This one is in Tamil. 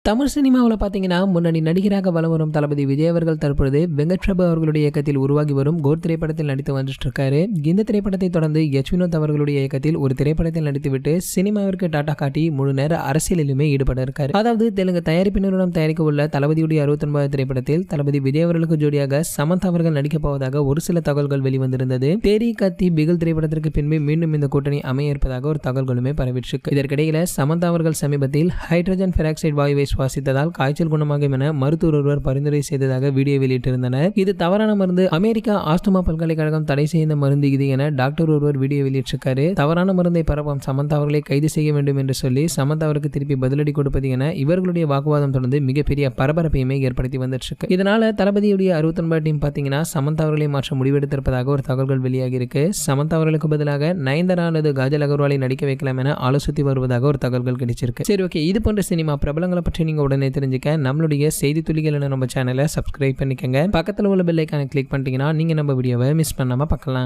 தமிழ் சினிமாவில் பார்த்தீங்கன்னா முன்னணி நடிகராக வலம் வரும் தளபதி விஜய் அவர்கள் தற்பொழுது வெங்கட் பிரபு அவர்களுடைய இயக்கத்தில் உருவாகி வரும் கோர் திரைப்படத்தில் நடித்து வந்துட்டு இருக்காரு. இந்த திரைப்படத்தை தொடர்ந்து எச் வினோத் அவர்களுடைய இயக்கத்தில் ஒரு திரைப்படத்தில் நடித்துவிட்டு சினிமாவிற்கு டாட்டா காட்டி முழு நேர அரசியலிலுமே ஈடுபட இருக்காரு. அதாவது தெலுங்கு தயாரிப்பு நிறுவனம் தயாரிக்க உள்ள தளபதியுடைய 69வது திரைப்படத்தில் தளபதி விஜய் அவர்களுக்கு ஜோடியாக சமந்தா அவர்கள் நடிக்கப் போவதாக ஒரு சில தகவல்கள் வெளிவந்திருந்தது. தேரி கத்தி பிகில் திரைப்படத்திற்கு பின்பு மீண்டும் இந்த கூட்டணி அமைய இருப்பதாக ஒரு தகவல்களுமே பரவிட்டு. இதற்கிடையில சமந்தா அவர்கள் சமீபத்தில் ஹைட்ரஜன் பெராக்சைடு வாயுவை சுவாசித்ததால் காய்ச்சல் குணமாகும் என மருத்துவர் ஒருவர் பரிந்துரை செய்ததாக வீடியோ வெளியிட்டிருந்தனர். இது தவறான மருந்து, அமெரிக்கா ஆஸ்துமா பல்கலைக்கழகம் தடை செய்த மருந்து இது என டாக்டர் ஒருவர் வீடியோ வெளியிட்டிருக்காரு. தவறான மருந்தை பரப்பும் சமந்தா அவர்களை கைது செய்ய வேண்டும் என்று சொல்லி சமந்தா அவருக்கு திருப்பி பதிலடி கொடுப்பது என இவர்களுடைய வாக்குவாதம் தொடர்ந்து மிகப்பெரிய பரபரப்பையுமே ஏற்படுத்தி வந்துட்டு. இதனால தளபதியுடைய 69 டீம் பாத்தீங்கன்னா சமந்தா அவர்களை மாற்ற முடிவெடுத்திருப்பதாக ஒரு தகவல்கள் வெளியாகி இருக்கு. சமந்தா அவர்களுக்கு பதிலாக நயன்தாரா அல்லது காஜல் அகர்வாலை நடிக்க வைக்கலாம் என ஆலோசித்து வருவதாக ஒரு தகவல்கள் கிடைச்சிருக்கு. சரி, ஓகே, இது போன்ற சினிமா பிரபலங்களை பற்றி நீங்க உடனே தெரிஞ்சுக்க நம்மளுடைய செய்தி துளிகள் நம்ம சேனலை சப்ஸ்கிரைப் பண்ணிக்கங்க. பக்கத்தில் உள்ள பெல் ஐகானை கிளிக் பண்ணிட்டீங்கன்னா நீங்க நம்ம வீடியோவை மிஸ் பண்ணாம பார்க்கலாம்.